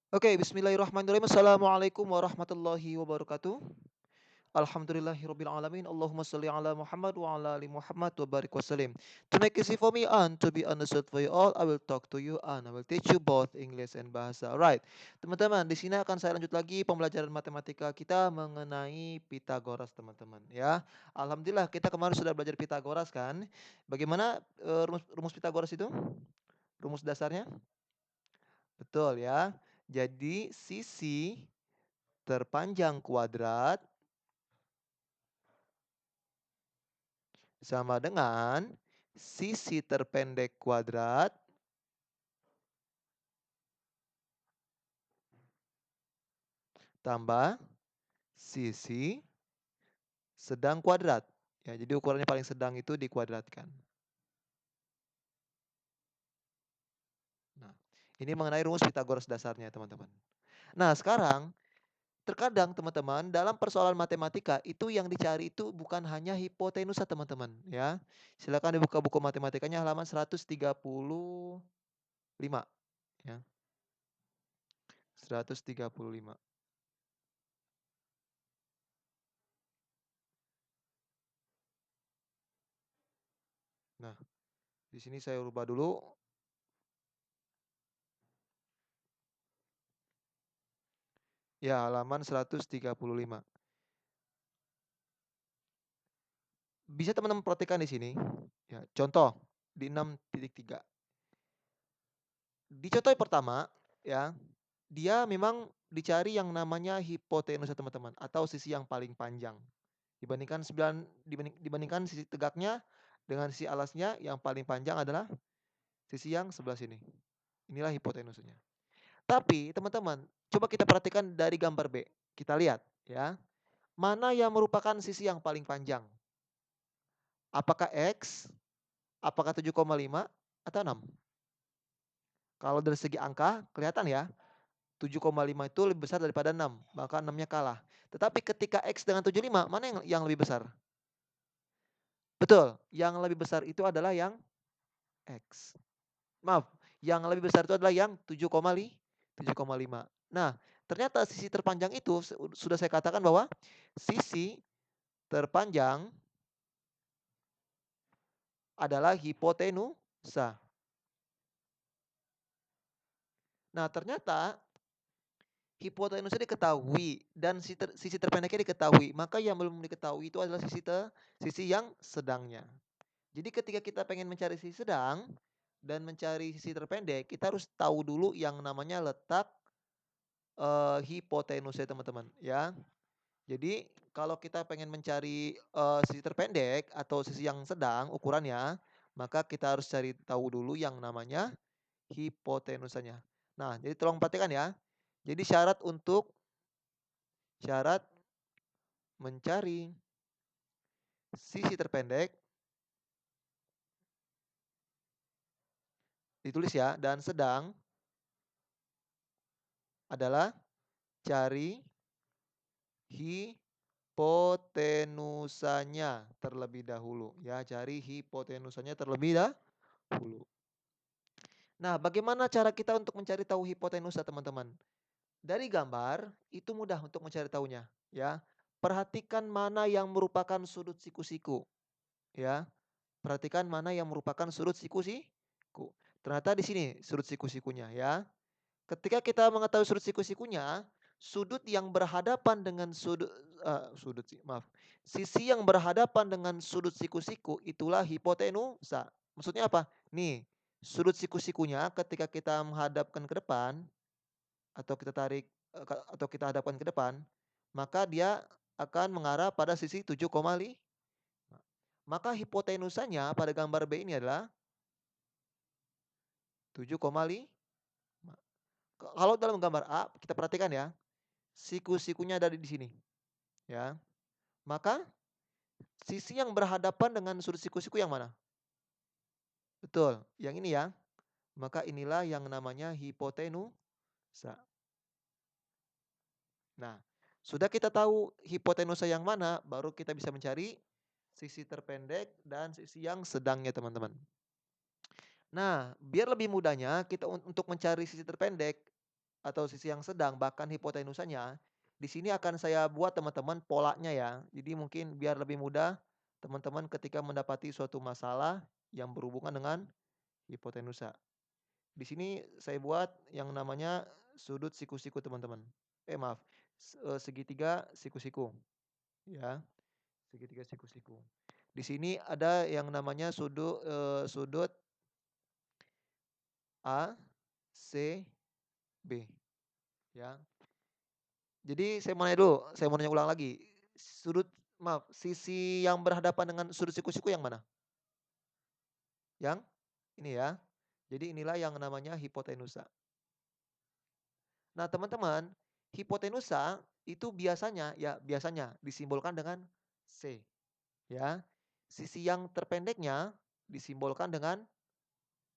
Oke, bismillahirrahmanirrahim. Assalamualaikum warahmatullahi wabarakatuh. Alhamdulillahirabbil alamin. Allahumma shalli ala Muhammad wa ala ali Muhammad wa barik wasallim. To make easy for me and to be understood for you all, I will talk to you and I will teach you both English and bahasa. Alright. Teman-teman, di sini akan saya lanjut lagi pembelajaran matematika kita mengenai Pitagoras, teman-teman, ya. Alhamdulillah kita kemarin sudah belajar Pitagoras kan. Bagaimana rumus rumus Pitagoras itu? Rumus dasarnya? Betul ya. Jadi sisi terpanjang kuadrat sama dengan sisi terpendek kuadrat tambah sisi sedang kuadrat. Ya, jadi ukurannya paling sedang itu dikuadratkan. Nah, ini mengenai rumus Pitagoras dasarnya, teman-teman. Nah, sekarang terkadang teman-teman dalam persoalan matematika itu yang dicari itu bukan hanya hipotenusa, teman-teman, ya. Silakan dibuka buku matematikanya halaman 135, ya. 135. Nah, di sini saya rubah dulu. Ya, halaman 135. Bisa teman-teman perhatikan di sini. Ya, contoh di 6.3. Di contoh yang pertama, ya, dia memang dicari yang namanya hipotenusa, teman-teman, atau sisi yang paling panjang. Dibandingkan sisi tegaknya dengan sisi alasnya, yang paling panjang adalah sisi yang sebelah sini. Inilah hipotenusanya. Tapi teman-teman, coba kita perhatikan dari gambar B. Kita lihat, ya. Mana yang merupakan sisi yang paling panjang? Apakah X? Apakah 7,5 atau 6? Kalau dari segi angka kelihatan ya, 7,5 itu lebih besar daripada 6, maka 6-nya kalah. Tetapi ketika X dengan 75, mana yang lebih besar? Betul, yang lebih besar itu adalah yang X. Maaf, yang lebih besar itu adalah yang 7,5. Nah, ternyata sisi terpanjang itu sudah saya katakan bahwa sisi terpanjang adalah hipotenusa. Nah, ternyata hipotenusa diketahui dan sisi terpendeknya diketahui, maka yang belum diketahui itu adalah sisi yang sedangnya. Jadi ketika kita pengen mencari sisi sedang dan mencari sisi terpendek, kita harus tahu dulu yang namanya letak hipotenusa, teman-teman, ya. Jadi kalau kita pengen mencari sisi terpendek atau sisi yang sedang ukurannya, maka kita harus cari tahu dulu yang namanya hipotenusanya. Nah, jadi tolong perhatikan ya. Jadi syarat mencari sisi terpendek ditulis ya, dan sedang adalah cari hipotenusanya terlebih dahulu, ya, cari hipotenusanya terlebih dahulu. Nah, bagaimana cara kita untuk mencari tahu hipotenusa, teman-teman? Dari gambar itu mudah untuk mencari tahunya, ya. Perhatikan mana yang merupakan sudut siku-siku, ya. Perhatikan mana yang merupakan sudut siku-siku. Ternyata di sini sudut siku-sikunya, ya. Ketika kita mengetahui sudut siku-sikunya, sudut yang berhadapan dengan sisi yang berhadapan dengan sudut siku-siku itulah hipotenusa. Maksudnya apa? Nih, sudut siku-sikunya ketika kita menghadapkan ke depan atau kita tarik atau kita hadapkan ke depan, maka dia akan mengarah pada sisi 7,5. Maka hipotenusanya pada gambar B ini adalah 7,5. Kalau dalam gambar A kita perhatikan ya, siku-sikunya ada di sini, ya. Maka sisi yang berhadapan dengan sudut siku-siku yang mana? Betul, yang ini ya. Maka inilah yang namanya hipotenusa. Nah, sudah kita tahu hipotenusa yang mana, baru kita bisa mencari sisi terpendek dan sisi yang sedangnya, teman-teman. Nah, biar lebih mudahnya kita untuk mencari sisi terpendek atau sisi yang sedang bahkan hipotenusanya, di sini akan saya buat teman-teman polanya ya. Jadi mungkin biar lebih mudah teman-teman ketika mendapati suatu masalah yang berhubungan dengan hipotenusa. Di sini saya buat yang namanya sudut siku-siku teman-teman. Maaf, segitiga siku-siku ya, segitiga siku-siku. Di sini ada yang namanya sudut A, C, B ya. Jadi saya mau nanya ulang lagi. Sisi yang berhadapan dengan sudut siku-siku yang mana? Yang ini ya. Jadi inilah yang namanya hipotenusa. Nah, teman-teman, hipotenusa itu biasanya disimbolkan dengan C, ya. Sisi yang terpendeknya disimbolkan dengan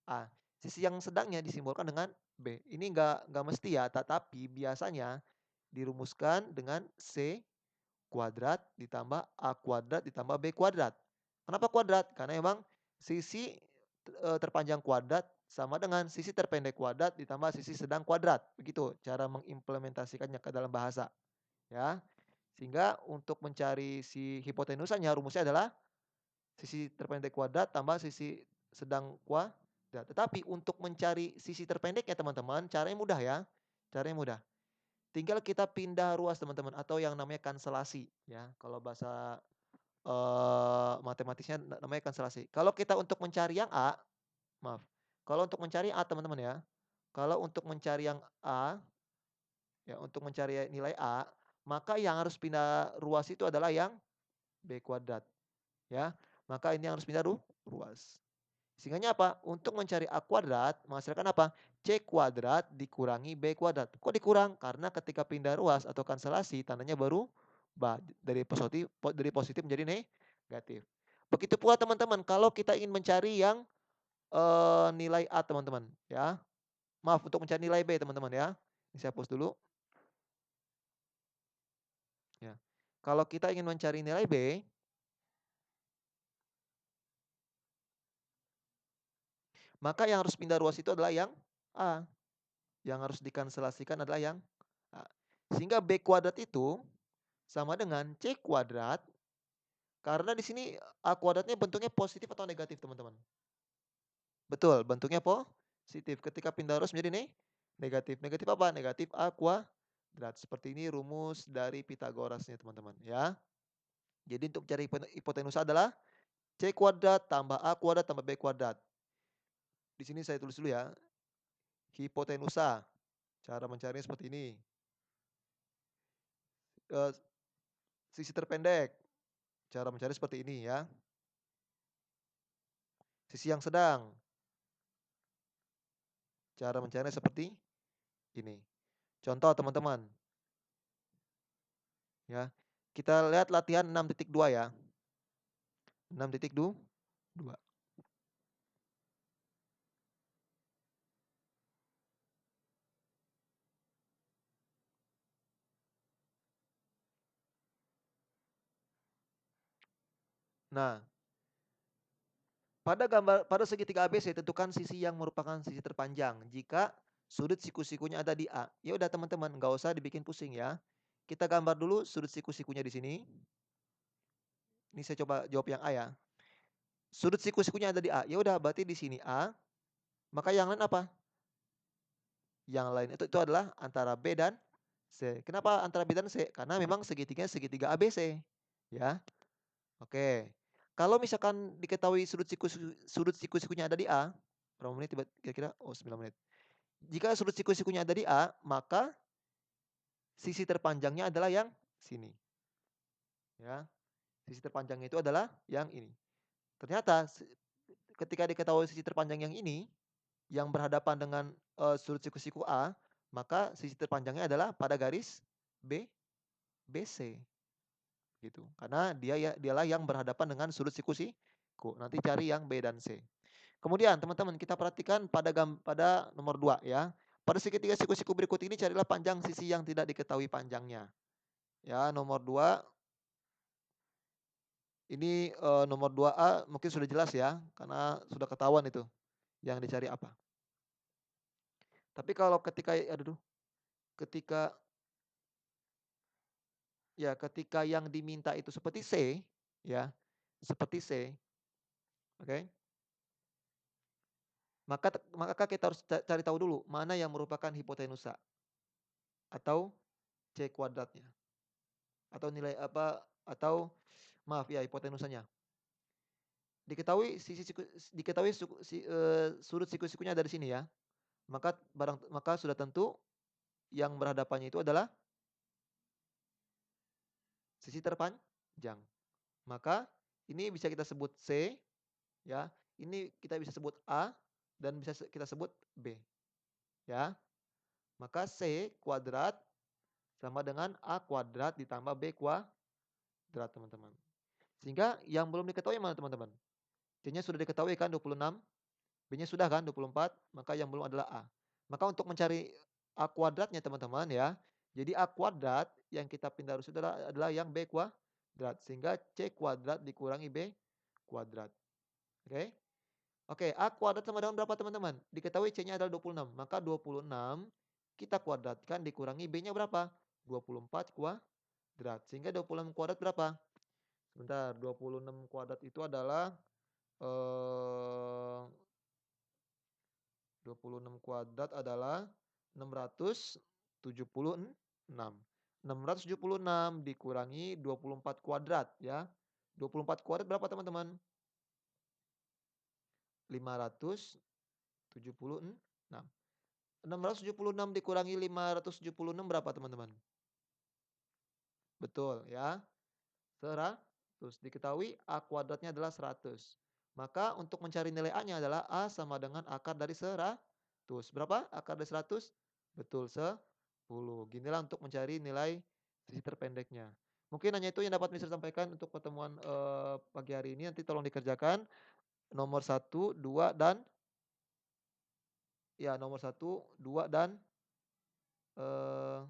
A. Sisi yang sedangnya disimbolkan dengan B. Ini enggak mesti ya, tetapi biasanya dirumuskan dengan C kuadrat ditambah A kuadrat ditambah B kuadrat. Kenapa kuadrat? Karena memang sisi terpanjang kuadrat sama dengan sisi terpendek kuadrat ditambah sisi sedang kuadrat. Begitu cara mengimplementasikannya ke dalam bahasa, ya. Sehingga untuk mencari si hipotenusanya rumusnya adalah sisi terpendek kuadrat tambah sisi sedang kuadrat. Tetapi untuk mencari sisi terpendeknya teman-teman, caranya mudah ya. Caranya mudah. Tinggal kita pindah ruas teman-teman atau yang namanya kanselasi ya. Kalau bahasa matematisnya namanya kanselasi. Kalau kita untuk mencari yang A, maaf. Kalau untuk mencari A teman-teman ya. Kalau untuk mencari yang A, ya untuk mencari nilai A, maka yang harus pindah ruas itu adalah yang B kuadrat ya. Maka ini harus pindah ruas. Sehingga apa? Untuk mencari A kuadrat menghasilkan apa? C kuadrat dikurangi B kuadrat. Kok dikurang? Karena ketika pindah ruas atau kanselasi tandanya baru dari positif menjadi negatif. Begitu pula teman-teman kalau kita ingin mencari yang nilai A teman-teman ya. Maaf untuk mencari nilai B teman-teman ya. Ini saya hapus dulu. Ya. Kalau kita ingin mencari nilai B, maka yang harus pindah ruas itu adalah yang A. Yang harus dikanselasikan adalah yang A. Sehingga B kuadrat itu sama dengan C kuadrat. Karena di sini A kuadratnya bentuknya positif atau negatif teman-teman? Betul, bentuknya positif. Ketika pindah ruas menjadi negatif. Negatif apa? Negatif A kuadrat. Seperti ini rumus dari Pitagorasnya teman-teman ya. Jadi untuk mencari hipotenusa adalah C kuadrat tambah A kuadrat tambah B kuadrat. Di sini saya tulis dulu ya. Hipotenusa. Cara mencarinya seperti ini. Eh, Sisi terpendek. Cara mencari seperti ini ya. Sisi yang sedang. Cara mencarinya seperti ini. Contoh teman-teman. Ya. Kita lihat latihan 6.2 ya. 6.2. Nah, pada segitiga ABC tentukan sisi yang merupakan sisi terpanjang jika sudut siku-sikunya ada di A. Ya udah teman-teman, nggak usah dibikin pusing ya. Kita gambar dulu sudut siku-sikunya di sini. Ini saya coba jawab yang A ya. Sudut siku-sikunya ada di A. Ya udah berarti di sini A. Maka yang lain apa? Yang lain itu adalah antara B dan C. Kenapa antara B dan C? Karena memang segitiga ABC. Ya. Oke. Kalau misalkan diketahui sudut siku-sikunya ada di A, berapa menit kira-kira? Oh, 9 menit. Jika sudut siku-sikunya ada di A, maka sisi terpanjangnya adalah yang sini. Ya. Sisi terpanjangnya itu adalah yang ini. Ternyata ketika diketahui sisi terpanjang yang ini yang berhadapan dengan sudut siku-siku A, maka sisi terpanjangnya adalah pada garis BC gitu. Karena dialah yang berhadapan dengan sudut siku-siku. Nanti cari yang B dan C. Kemudian teman-teman kita perhatikan pada nomor 2 ya. Pada segitiga siku-siku berikut ini carilah panjang sisi yang tidak diketahui panjangnya. Ya, nomor 2 ini nomor 2A mungkin sudah jelas ya karena sudah ketahuan itu yang dicari apa. Tapi kalau ketika aduh ketika ketika yang diminta itu seperti C, ya, seperti C, oke, maka kita harus cari tahu dulu mana yang merupakan hipotenusa atau C kuadratnya, atau nilai apa, atau maaf ya hipotenusanya. Diketahui sudut siku-sikunya dari sini ya, maka sudah tentu yang berhadapannya itu adalah sisi terpanjang. Maka ini bisa kita sebut C, ya, ini kita bisa sebut A, dan bisa kita sebut B, ya. Maka C kuadrat sama dengan A kuadrat ditambah B kuadrat, teman-teman. Sehingga yang belum diketahui mana, teman-teman? C-nya sudah diketahui kan 26, B-nya sudah kan 24, maka yang belum adalah A. Maka untuk mencari A kuadratnya, teman-teman, ya, jadi A kuadrat yang kita pindah rumus adalah yang B kuadrat, sehingga C kuadrat dikurangi B kuadrat. Oke? Oke, A kuadrat sama dengan berapa, teman-teman? Diketahui C-nya adalah 26, maka 26 kita kuadratkan dikurangi B-nya berapa? 24 kuadrat, sehingga 26 kuadrat berapa? Sebentar, 26 kuadrat itu adalah, 26 kuadrat adalah 676. 676 dikurangi 24 kuadrat ya. 24 kuadrat berapa, teman-teman? 576. 676 dikurangi 576 berapa, teman-teman? Betul ya. 100. Diketahui A kuadratnya adalah 100. Maka untuk mencari nilai A-nya adalah A sama dengan akar dari 100. Berapa akar dari 100? Betul, 10. Ginilah untuk mencari nilai sisi terpendeknya. Mungkin hanya itu yang dapat Mister sampaikan untuk pertemuan, pagi hari ini. Nanti tolong dikerjakan nomor satu, 2, dan nomor satu, 2, dan, eee,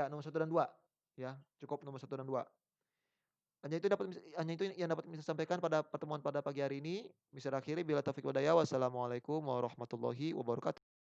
nomor satu dan 2 ya, cukup nomor satu dan 2. Hanya itu yang dapat Mister sampaikan pada pertemuan pada pagi hari ini. Mister akhiri, bila taufik wal hidayah. Wassalamualaikum warahmatullahi wabarakatuh.